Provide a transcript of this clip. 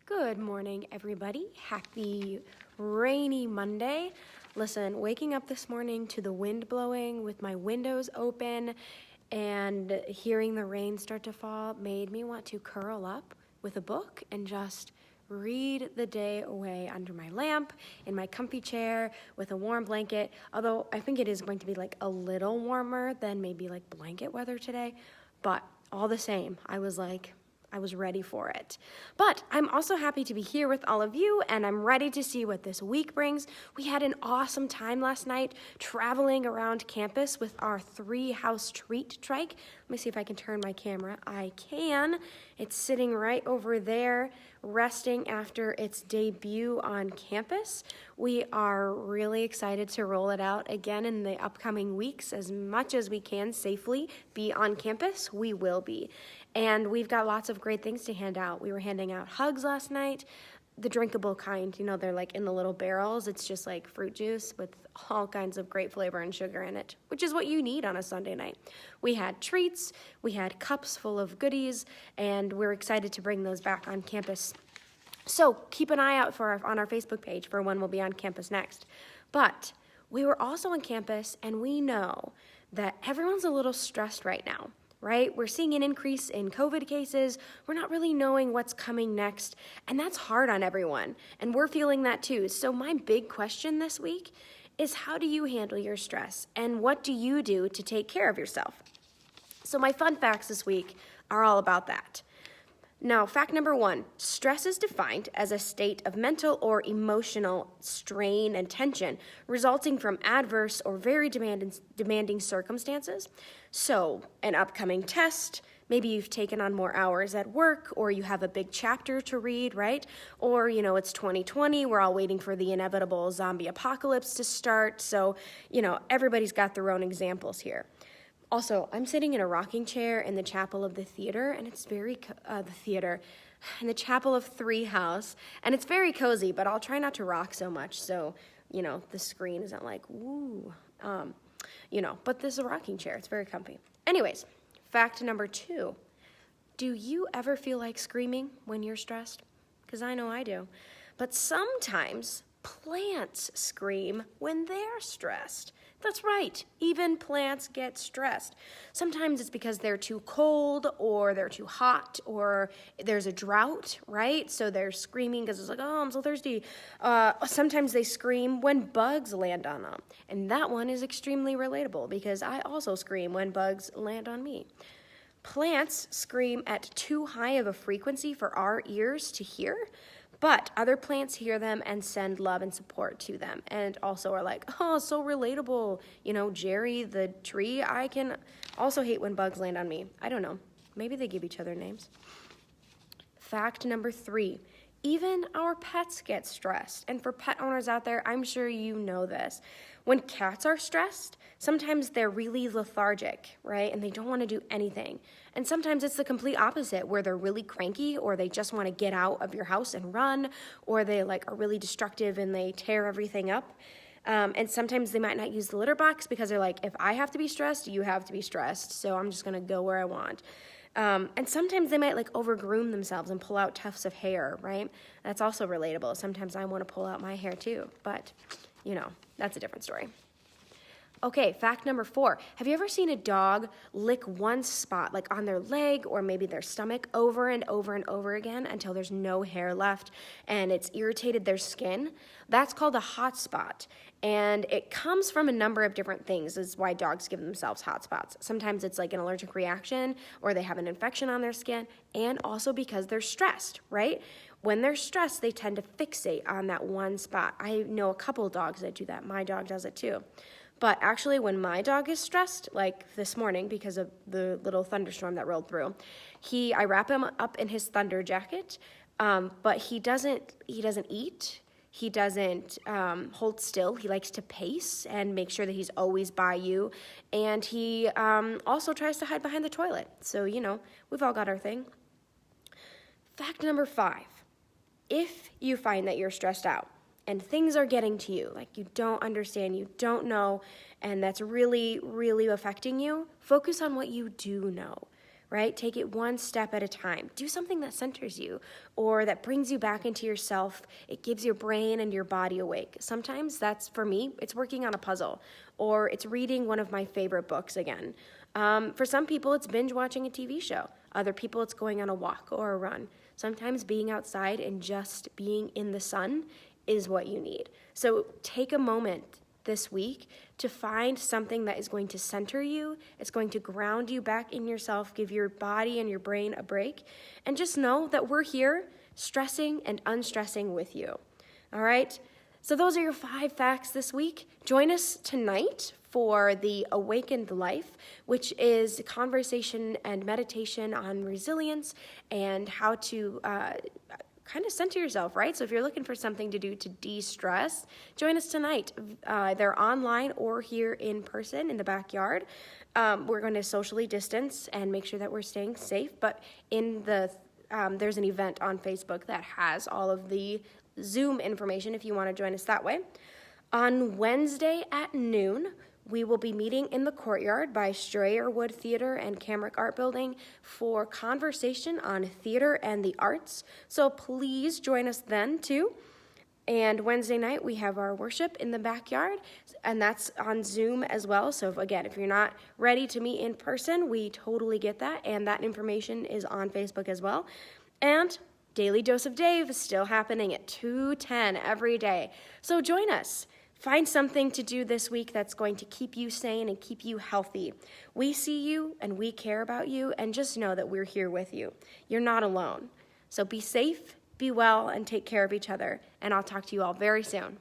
Good morning, everybody. Happy rainy Monday. Listen, waking up this morning to the wind blowing with my windows open and hearing the rain start to fall made me want to curl up with a book and just read the day away under my lamp, in my comfy chair, with a warm blanket. Although I think it is going to be like a little warmer than maybe like blanket weather today. But all the same, I was ready for it. But I'm also happy to be here with all of you, and I'm ready to see what this week brings. We had an awesome time last night traveling around campus with our 3-house treat trike. Let me see if I can turn my camera. I can. It's sitting right over there, resting after its debut on campus. We are really excited to roll it out again in the upcoming weeks. As much as we can safely be on campus, we will be. And we've got lots of great things to hand out. We were handing out hugs last night, the drinkable kind. You know, they're like in the little barrels. It's just like fruit juice with all kinds of great flavor and sugar in it, which is what you need on a Sunday night. We had treats, we had cups full of goodies, and we're excited to bring those back on campus. So keep an eye out on our Facebook page for when we'll be on campus next. But we were also on campus, and we know that everyone's a little stressed right now. Right? We're seeing an increase in COVID cases. We're not really knowing what's coming next, and that's hard on everyone, and we're feeling that too. So my big question this week is, how do you handle your stress, and what do you do to take care of yourself? So my fun facts this week are all about that. Now, fact number 1, stress is defined as a state of mental or emotional strain and tension resulting from adverse or very demanding circumstances. So, an upcoming test, maybe you've taken on more hours at work, or you have a big chapter to read, right? Or, it's 2020, we're all waiting for the inevitable zombie apocalypse to start. So, everybody's got their own examples here. Also, I'm sitting in a rocking chair in the chapel of the theater, and it's very, in the chapel of 3 House, and it's very cozy, but I'll try not to rock so much so, the screen isn't like, woo, but this is a rocking chair. It's very comfy. Anyways, fact number 2, do you ever feel like screaming when you're stressed? Because I know I do. But sometimes plants scream when they're stressed. That's right, even plants get stressed. Sometimes it's because they're too cold, or they're too hot, or there's a drought, right? So they're screaming because it's like, oh, I'm so thirsty. Sometimes they scream when bugs land on them. And that one is extremely relatable because I also scream when bugs land on me. Plants scream at too high of a frequency for our ears to hear, but other plants hear them and send love and support to them, and also are like, oh, so relatable. Jerry the tree, I can also hate when bugs land on me. I don't know. Maybe they give each other names. Fact number 3, even our pets get stressed. And for pet owners out there, I'm sure you know this. When cats are stressed, sometimes they're really lethargic, right? And they don't want to do anything. And sometimes it's the complete opposite, where they're really cranky, or they just want to get out of your house and run, or they are really destructive and they tear everything up. And sometimes they might not use the litter box because they're like, if I have to be stressed, you have to be stressed. So I'm just going to go where I want. And sometimes they might overgroom themselves and pull out tufts of hair, right? That's also relatable. Sometimes I want to pull out my hair too, but that's a different story. Okay, fact number 4. Have you ever seen a dog lick one spot, like on their leg or maybe their stomach, over and over and over again until there's no hair left and it's irritated their skin? That's called a hot spot. And it comes from a number of different things. This is why dogs give themselves hot spots. Sometimes it's like an allergic reaction, or they have an infection on their skin, and also because they're stressed, right? When they're stressed, they tend to fixate on that one spot. I know a couple dogs that do that. My dog does it too. But actually, when my dog is stressed, like this morning because of the little thunderstorm that rolled through, I wrap him up in his thunder jacket, but he doesn't eat. He doesn't hold still. He likes to pace and make sure that he's always by you. And he also tries to hide behind the toilet. So, we've all got our thing. Fact number 5. If you find that you're stressed out and things are getting to you, like you don't understand, you don't know, and that's really, really affecting you, focus on what you do know. right? Take it one step at a time. Do something that centers you or that brings you back into yourself. It gives your brain and your body awake. Sometimes that's, for me, it's working on a puzzle or it's reading one of my favorite books again. For some people, it's binge watching a TV show. Other people, it's going on a walk or a run. Sometimes being outside and just being in the sun is what you need. So take a moment this week to find something that is going to center you. It's going to ground you back in yourself, give your body and your brain a break, and just know that we're here stressing and unstressing with you. All right? So those are your 5 facts this week. Join us tonight for the Awakened Life, which is conversation and meditation on resilience and how to kind of center yourself, right? So if you're looking for something to do to de-stress, join us tonight. They're online or here in person in the backyard. We're going to socially distance and make sure that we're staying safe, but in the there's an event on Facebook that has all of the Zoom information if you want to join us that way. On Wednesday at noon, we will be meeting in the courtyard by Strayerwood Theater and Camrick Art Building for conversation on theater and the arts. So please join us then too. And Wednesday night, we have our worship in the backyard, and that's on Zoom as well. So if you're not ready to meet in person, we totally get that, and that information is on Facebook as well. And Daily Dose of Dave is still happening at 2:10 every day. So join us. Find something to do this week that's going to keep you sane and keep you healthy. We see you and we care about you, and just know that we're here with you. You're not alone. So be safe, be well, and take care of each other. And I'll talk to you all very soon.